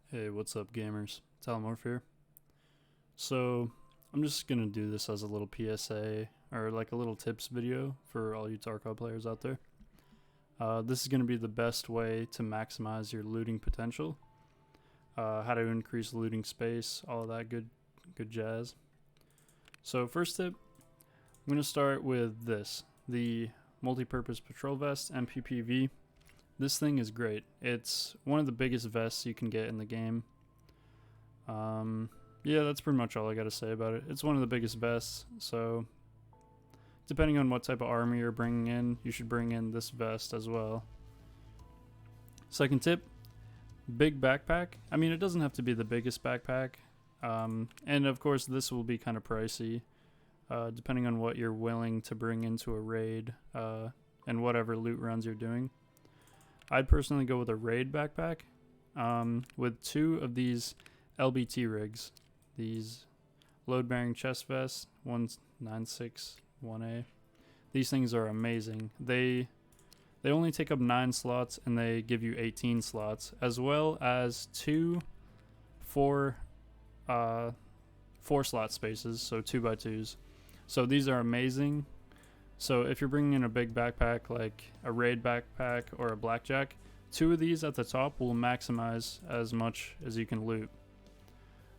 Hey, what's up, gamers? Talamorph here. So, I'm just gonna do this as a little PSA, or like a little tips video for all you Tarkov players out there. This is gonna be the best way to maximize your looting potential, how to increase looting space, all of that good jazz. So, first tip, I'm gonna start with this, the multi-purpose patrol vest MPPV. This thing is great. It's one of the biggest vests you can get in the game. Yeah, that's pretty much all I gotta say about it. It's one of the biggest vests, so depending on what type of armor you're bringing in, you should bring in this vest as well. Second tip, big backpack. I mean, it doesn't have to be the biggest backpack. And of course, this will be kind of pricey, depending on what you're willing to bring into a raid, and whatever loot runs you're doing. I'd personally go with a raid backpack, with 2 of these LBT rigs, these load-bearing chest vests, 1961A. These things are amazing. They only take up 9 slots and they give you 18 slots, as well as 2 4 slot spaces, so 2x2s. So these are amazing. So if you're bringing in a big backpack like a raid backpack or a blackjack, 2 of these at the top will maximize as much as you can loot.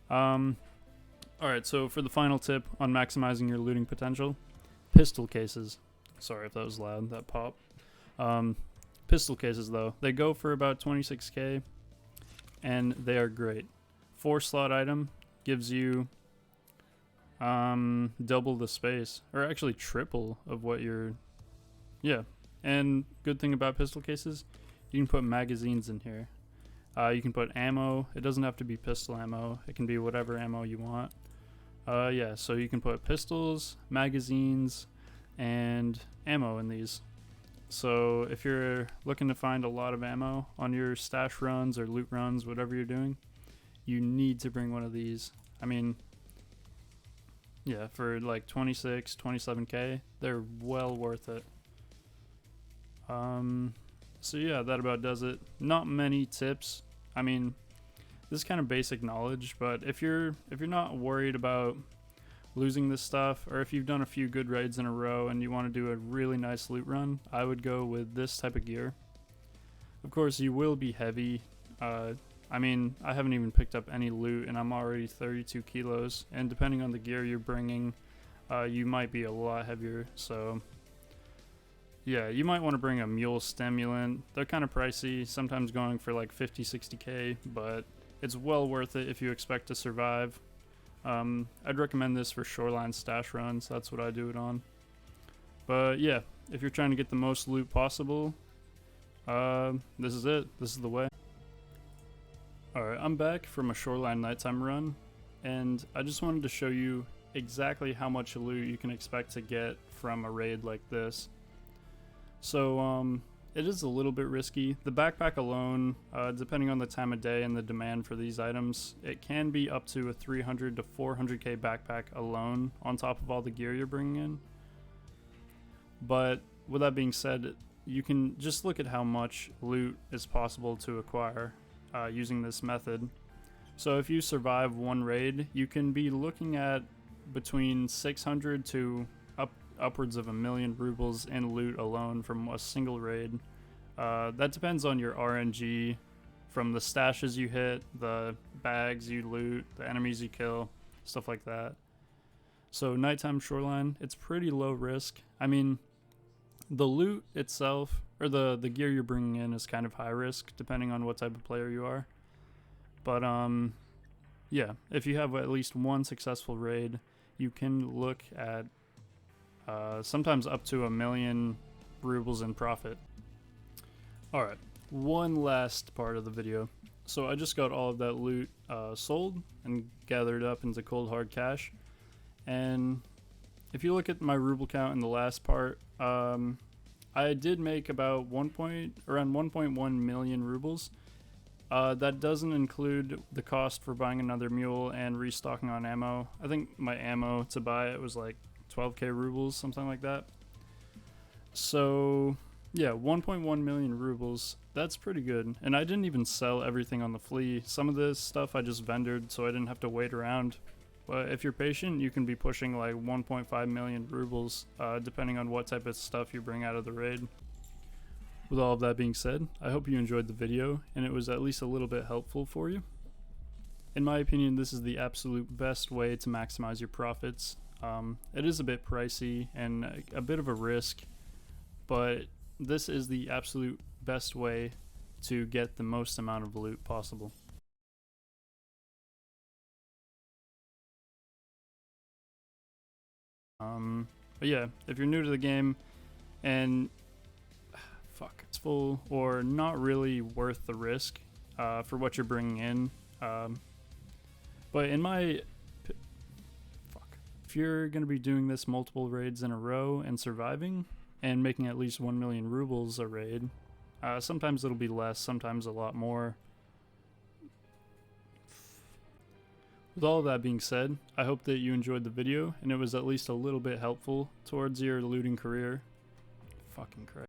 Alright, so for the final tip on maximizing your looting potential, pistol cases. Sorry if that was loud, that pop. Pistol cases though, they go for about 26k and they are great. 4 slot item gives you double the space, or actually triple of what you're, and good thing about pistol cases, you can put magazines in here. You can put ammo. It doesn't have to be pistol ammo, it can be whatever ammo you want. So you can put pistols, magazines, and ammo in these. So if you're looking to find a lot of ammo on your stash runs or loot runs, whatever you're doing, you need to bring one of these. I mean, yeah, for like 26, 27k, they're well worth it. So yeah, that about does it. Not many tips. I mean, this is kind of basic knowledge, but if you're not worried about losing this stuff, or if you've done a few good raids in a row and you want to do a really nice loot run, I would go with this type of gear. Of course, you will be heavy. I mean, I haven't even picked up any loot and I'm already 32 kilos, and depending on the gear you're bringing, you might be a lot heavier. So yeah, you might want to bring a mule stimulant. They're kind of pricey, sometimes going for like 50, 60k, but it's well worth it if you expect to survive. I'd recommend this for Shoreline stash runs. That's what I do it on. But yeah, if you're trying to get the most loot possible, this is it. This is the way. Alright, I'm back from a Shoreline nighttime run, and I just wanted to show you exactly how much loot you can expect to get from a raid like this. So, it is a little bit risky. The backpack alone, depending on the time of day and the demand for these items, it can be up to a 300 to 400k backpack alone on top of all the gear you're bringing in. But with that being said, you can just look at how much loot is possible to acquire using this method. So if you survive one raid, you can be looking at between 600 to upwards of 1,000,000 rubles in loot alone from a single raid. That depends on your RNG, from the stashes you hit, the bags you loot, the enemies you kill, stuff like that. So nighttime Shoreline, it's pretty low risk. I mean, the loot itself, or the gear you're bringing in, is kind of high risk depending on what type of player you are. But yeah, if you have at least one successful raid, you can look at sometimes up to 1,000,000 rubles in profit. Alright, one last part of the video. So I just got all of that loot sold and gathered up into cold hard cash. And if you look at my ruble count in the last part, I did make about around 1.1 million rubles. That doesn't include the cost for buying another mule and restocking on ammo. I think my ammo to buy it was like 12k rubles, something like that. So Yeah, 1.1 million rubles. That's pretty good. And I didn't even sell everything on the flea. Some of this stuff I just vendored, so I didn't have to wait around. But if you're patient, you can be pushing like 1.5 million rubles, depending on what type of stuff you bring out of the raid. With all of that being said, I hope you enjoyed the video, and it was at least a little bit helpful for you. In my opinion, this is the absolute best way to maximize your profits. It is a bit pricey and a bit of a risk, but this is the absolute best way to get the most amount of loot possible. But yeah, if you're new to the game and it's full or not really worth the risk for what you're bringing in, but in my if you're going to be doing this multiple raids in a row and surviving and making at least 1 million rubles a raid, sometimes it'll be less, sometimes a lot more. With all of that being said, I hope that you enjoyed the video and it was at least a little bit helpful towards your looting career. Fucking Christ.